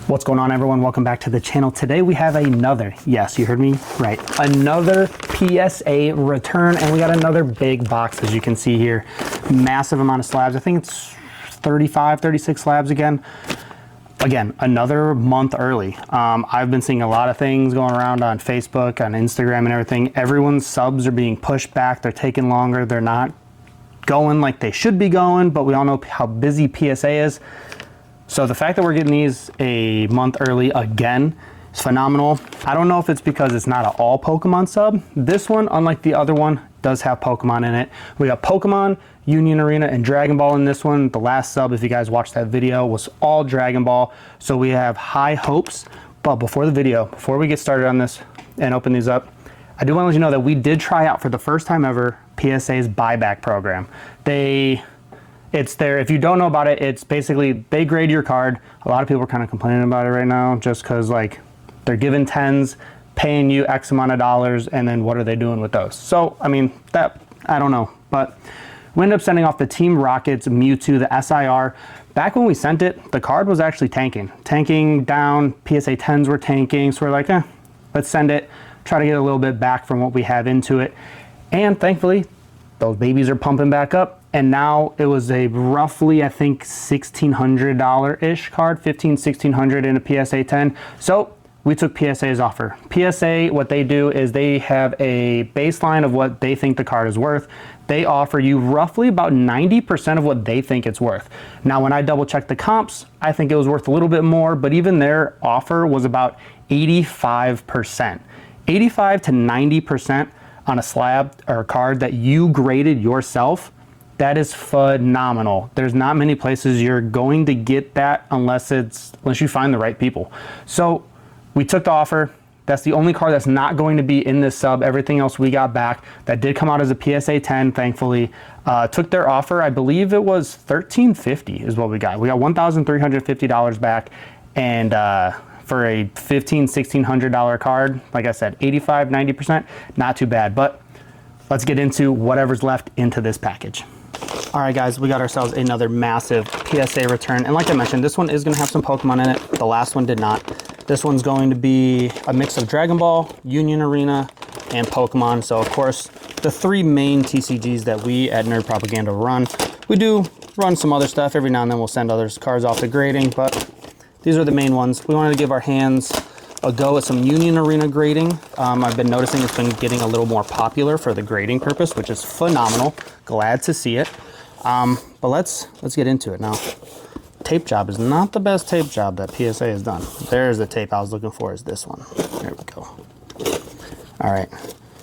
What's going on, everyone? Welcome back to the channel. Today we have another, yes, you heard me right, another PSA return, and we got another big box, as you can see here. Massive amount of slabs. I think it's 35, 36 slabs again. Again, another month early. I've been seeing a lot of things going around on Facebook, on Instagram and everything. Everyone's subs are being pushed back. They're taking longer. They're not going like they should be going, but we all know how busy PSA is. So the fact that we're getting these a month early again is phenomenal. I don't know if it's because it's not an all Pokemon sub. This one, unlike the other one, does have Pokemon in it. We got Pokemon, Union Arena, and Dragon Ball in this one. The last sub, if you guys watched that video, was all Dragon Ball. So we have high hopes. But before the video, before we get started on this and open these up, I do want to let you know that we did try out for the first time ever PSA's buyback program. It's there. If you don't know about it, it's basically they grade your card. A lot of people are kind of complaining about it right now just because like they're giving tens, paying you X amount of dollars, and then what are they doing with those? So, I mean, that, I don't know. But we ended up sending off the Team Rockets Mewtwo, the SIR. Back when we sent it, the card was actually tanking down. PSA 10s were tanking. So we're like, let's send it, try to get a little bit back from what we have into it. And thankfully, those babies are pumping back up. And now it was a roughly, I think, $1,600-ish card, $1,500, $1,600 in a PSA 10. So we took PSA's offer. PSA, what they do is they have a baseline of what they think the card is worth. They offer you roughly about 90% of what they think it's worth. Now, when I double checked the comps, I think it was worth a little bit more, but even their offer was about 85%. 85 to 90% on a slab or a card that you graded yourself. That is phenomenal. There's not many places you're going to get that unless you find the right people. So we took the offer. That's the only card that's not going to be in this sub. Everything else we got back. That did come out as a PSA 10, thankfully. Took their offer. I believe it was $1,350 is what we got. We got $1,350 back, and for a $1,500, $1,600 card, like I said, 85, 90%, not too bad. But let's get into whatever's left into this package. All right, guys, we got ourselves another massive PSA return. And like I mentioned, this one is going to have some Pokemon in it. The last one did not. This one's going to be a mix of Dragon Ball, Union Arena, and Pokemon. So, of course, the three main TCGs that we at Nerd Propaganda run. We do run some other stuff. Every now and then we'll send other cards off to grading, but these are the main ones. We wanted to give our hands a go at some Union Arena grading. I've been noticing it's been getting a little more popular for the grading purpose, which is phenomenal. Glad to see it. But let's get into it now. Tape job is not the best tape job that PSA has done. There's the tape I was looking for, is this one. There we go. All right.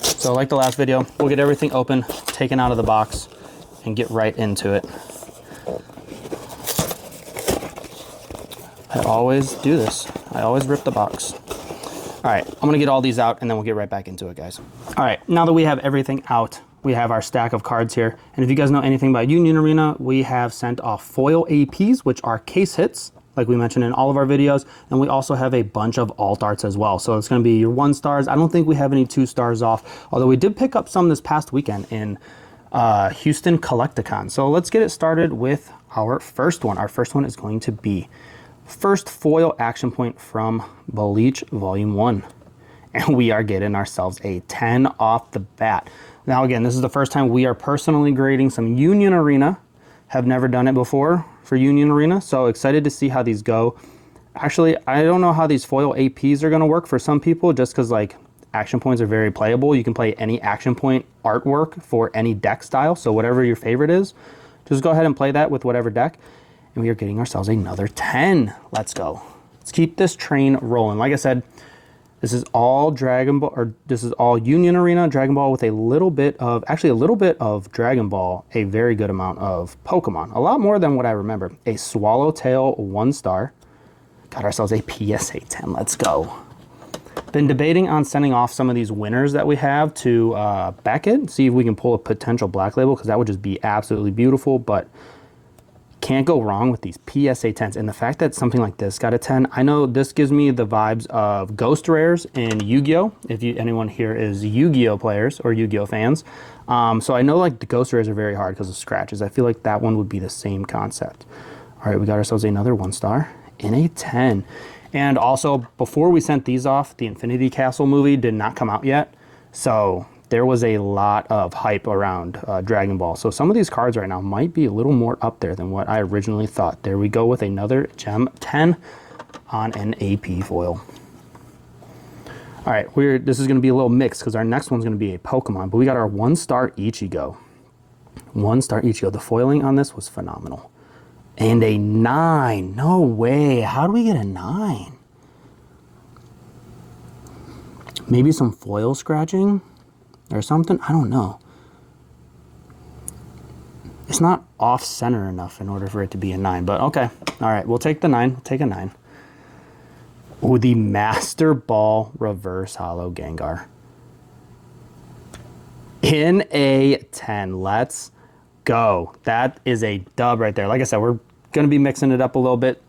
So like the last video, we'll get everything open, taken out of the box, and get right into it. I always do this. I always rip the box. All right, I'm gonna get all these out and then we'll get right back into it, guys. All right, now that we have everything out, we have our stack of cards here. And if you guys know anything about Union Arena, we have sent off foil APs, which are case hits, like we mentioned in all of our videos. And we also have a bunch of alt arts as well. So it's gonna be your 1 stars. I don't think we have any 2 stars off, although we did pick up some this past weekend in Houston Collecticon. So let's get it started with our first one. Our first one is going to be first foil action point from Bleach Volume 1. And we are getting ourselves a 10 off the bat. Now again, this is the first time we are personally grading some Union Arena. Have never done it before for Union Arena, so excited to see how these go. Actually, I don't know how these foil APs are gonna work for some people, just because like action points are very playable. You can play any action point artwork for any deck style, so whatever your favorite is, just go ahead and play that with whatever deck. And we are getting ourselves another 10. Let's go. Let's keep this train rolling. Like I said, this is all Dragon Ball, or this is all Union Arena, Dragon Ball with a little bit of, actually a little bit of Dragon Ball, a very good amount of Pokemon. A lot more than what I remember. A Swallowtail 1 star. Got ourselves a PSA 10. Let's go. Been debating on sending off some of these winners that we have to Beckett. See if we can pull a potential black label, because that would just be absolutely beautiful. But can't go wrong with these PSA 10s. And the fact that something like this got a 10, I know this gives me the vibes of Ghost Rares in Yu-Gi-Oh! If anyone here is Yu-Gi-Oh! Players or Yu-Gi-Oh! Fans. So I know like the Ghost Rares are very hard because of scratches. I feel like that one would be the same concept. All right, we got ourselves another 1 star in a 10. And also, before we sent these off, the Infinity Castle movie did not come out yet. So there was a lot of hype around Dragon Ball. So some of these cards right now might be a little more up there than what I originally thought. There we go with another Gem 10 on an AP foil. All right, this is going to be a little mixed because our next one's going to be a Pokemon, but we got our 1-star Ichigo. 1-star Ichigo. The foiling on this was phenomenal. And a 9. No way. How do we get a 9? Maybe some foil scratching or something? I don't know. It's not off-center enough in order for it to be a 9, but okay. All right, we'll take the 9. We'll take a 9. Oh, the Master Ball Reverse Holo Gengar. In a 10. Let's go. That is a dub right there. Like I said, we're going to be mixing it up a little bit.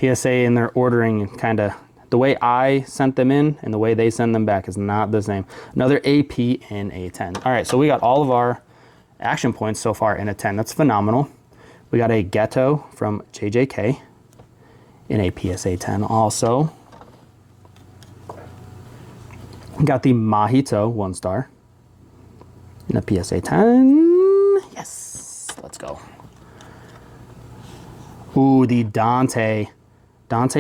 PSA and their ordering, kind of the way I sent them in and the way they send them back is not the same. Another AP in a 10. All right, so we got all of our action points so far in a 10. That's phenomenal. We got a Ghetto from JJK in a PSA 10 also. We got the Mahito 1-star in a PSA 10. Yes, let's go. Ooh, the Dante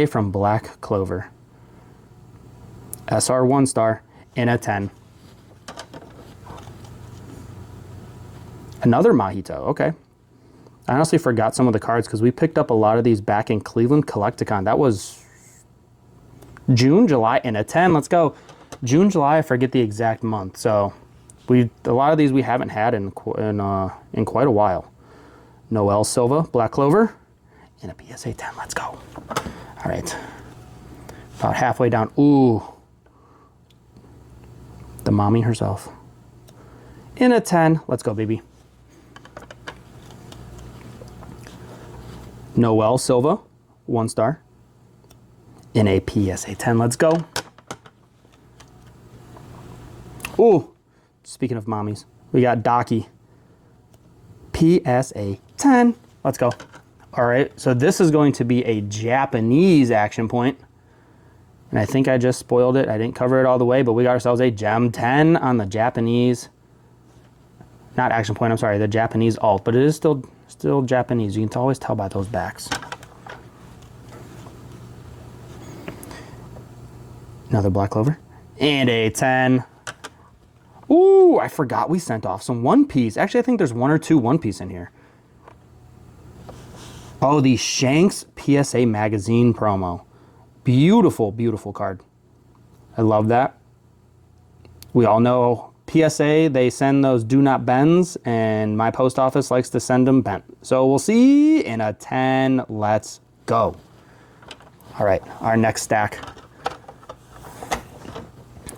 from Black Clover. SR 1-star in a 10. Another Mahito, okay. I honestly forgot some of the cards because we picked up a lot of these back in Cleveland Collecticon. That was June, July, in a 10. Let's go. June, July, I forget the exact month. So a lot of these we haven't had in quite a while. Noel Silva, Black Clover, in a PSA 10. Let's go. All right. About halfway down. Ooh. The mommy herself. In a 10. Let's go, baby. Noel Silva, 1-star. In a PSA 10. Let's go. Ooh. Speaking of mommies, we got Daki. PSA 10. Let's go. All right, so this is going to be a Japanese action point. And I think I just spoiled it. I didn't cover it all the way, but we got ourselves a Gem 10 on the Japanese. Not action point, I'm sorry, the Japanese alt, but it is still Japanese. You can always tell by those backs. Another Black Clover. And a 10. Ooh, I forgot we sent off some One Piece. Actually, I think there's 1 or 2 One Piece in here. Oh, the Shanks PSA Magazine promo. Beautiful, beautiful card. I love that. We all know PSA, they send those do not bends, and my post office likes to send them bent. So we'll see in a 10. Let's go. All right, our next stack.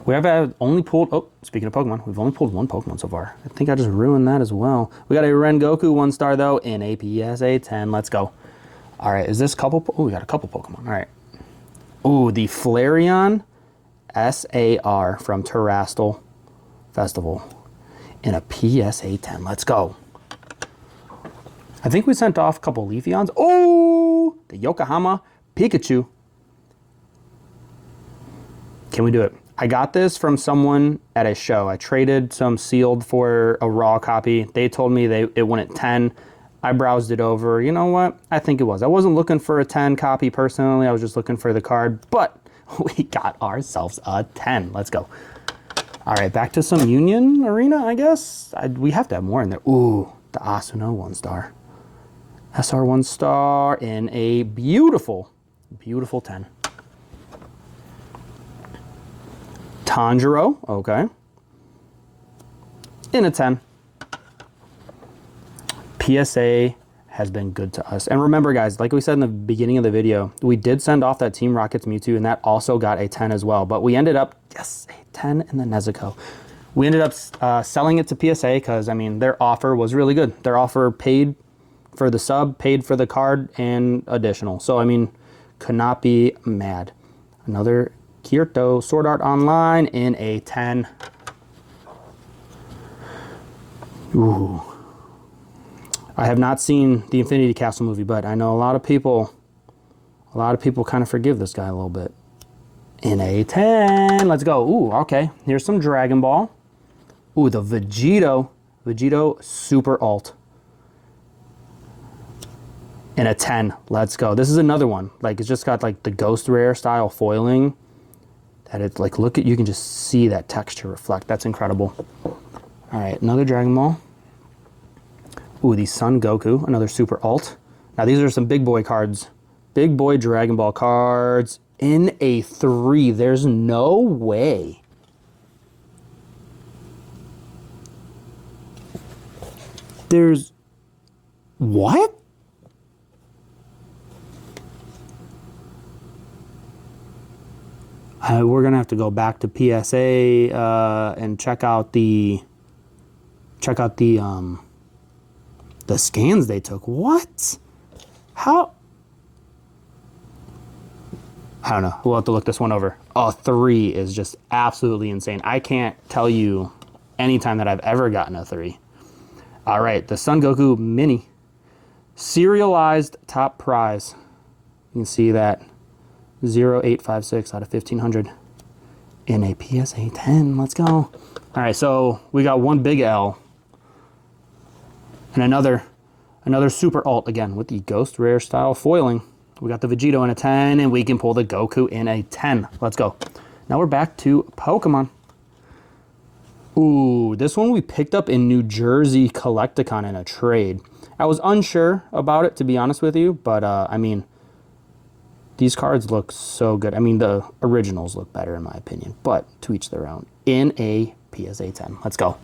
We have only pulled, oh, speaking of Pokemon, we've only pulled 1 Pokemon so far. I think I just ruined that as well. We got a Rengoku 1-star though in a PSA 10. Let's go. All right, is this couple? Oh, we got a couple Pokemon. All right. Oh, the Flareon SAR from Terastal Festival in a PSA 10. Let's go. I think we sent off a couple Leafeons. Oh, the Yokohama Pikachu. Can we do it? I got this from someone at a show. I traded some sealed for a raw copy. They told me it went at 10. I browsed it over. You know what? I think it was. I wasn't looking for a 10 copy personally. I was just looking for the card, but we got ourselves a 10. Let's go. All right, back to some Union Arena, I guess. We have to have more in there. Ooh, the Asuna 1-star. SR 1-star in a beautiful, beautiful 10. Tanjiro, okay. In a 10. PSA has been good to us. And remember, guys, like we said in the beginning of the video, we did send off that Team Rockets Mewtwo, and that also got a 10 as well. But we ended up, yes, a 10 in the Nezuko. We ended up selling it to PSA because, I mean, their offer was really good. Their offer paid for the sub, paid for the card, and additional. So, I mean, could not be mad. Another Kyoto Sword Art Online in a 10. Ooh. I have not seen the Infinity Castle movie, but I know a lot of people A lot of people kind of forgive this guy a little bit. In a 10, let's go. Ooh, okay. Here's some Dragon Ball. Ooh, the Vegito Super Alt. In a 10, let's go. This is another one. Like, it's just got like the Ghost Rare style foiling. That it's like, look at, you can just see that texture reflect. That's incredible. All right, another Dragon Ball. Ooh, the Son Goku, another Super Alt. Now these are some big boy cards. Big boy Dragon Ball cards in a 3. There's no way. There's, what? We're gonna have to go back to PSA and check out the scans they took. What? How? I don't know. We'll have to look this one over. A 3 is just absolutely insane. I can't tell you any time that I've ever gotten a 3. All right, the Son Goku Mini. Serialized top prize. You can see that 0856 out of 1500 in a PSA 10. Let's go. All right, so we got one big L and another Super Alt again with the Ghost Rare style foiling. We got the Vegito in a 10, and we can pull the Goku in a 10. Let's go. Now we're back to Pokemon. Ooh, this one we picked up in New Jersey Collecticon in a trade. I was unsure about it, to be honest with you, but I mean, these cards look so good. I mean, the originals look better in my opinion, but to each their own. In a PSA 10. Let's go.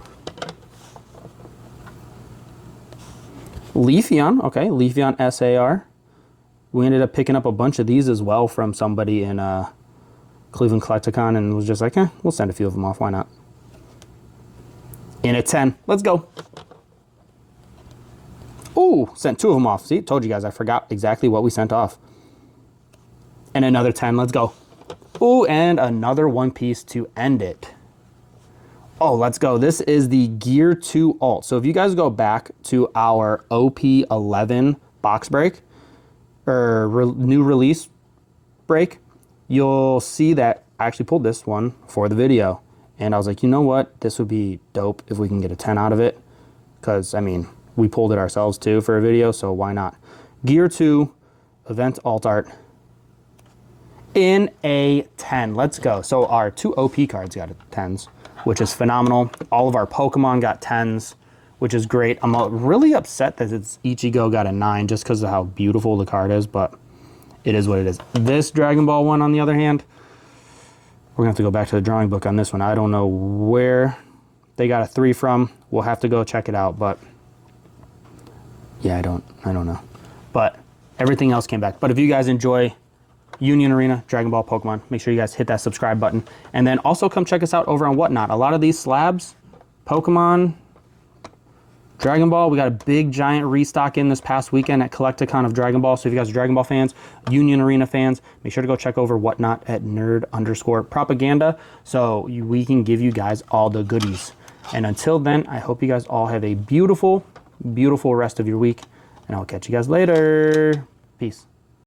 Leafeon, okay, Leafeon SAR. We ended up picking up a bunch of these as well from somebody in Cleveland Collecticon, and was just like, we'll send a few of them off, why not? In a 10, let's go. Ooh, sent 2 of them off. See, told you guys, I forgot exactly what we sent off. And another 10, let's go. Ooh, and another One Piece to end it. Oh, let's go. This is the Gear 2 Alt. So if you guys go back to our OP11 box break, or new release break, you'll see that I actually pulled this one for the video. And I was like, you know what? This would be dope if we can get a 10 out of it. Because, I mean, we pulled it ourselves too for a video, so why not? Gear 2, Event Alt Art. In a 10. Let's go. So our 2 OP cards got 10s, which is phenomenal. All of our Pokemon got 10s, which is great. I'm really upset that it's Ichigo got a 9 just because of how beautiful the card is, but it is what it is. This Dragon Ball one, on the other hand, we're gonna have to go back to the drawing book on this one. I don't know where they got a 3 from. We'll have to go check it out, but yeah, I don't know. But everything else came back. But if you guys enjoy Union Arena, Dragon Ball, Pokemon, make sure you guys hit that subscribe button. And then also come check us out over on Whatnot. A lot of these slabs, Pokemon, Dragon Ball, we got a big giant restock in this past weekend at Collecticon of Dragon Ball. So if you guys are Dragon Ball fans, Union Arena fans, make sure to go check over Whatnot at nerd_propaganda so we can give you guys all the goodies. And until then, I hope you guys all have a beautiful, beautiful rest of your week. And I'll catch you guys later. Peace.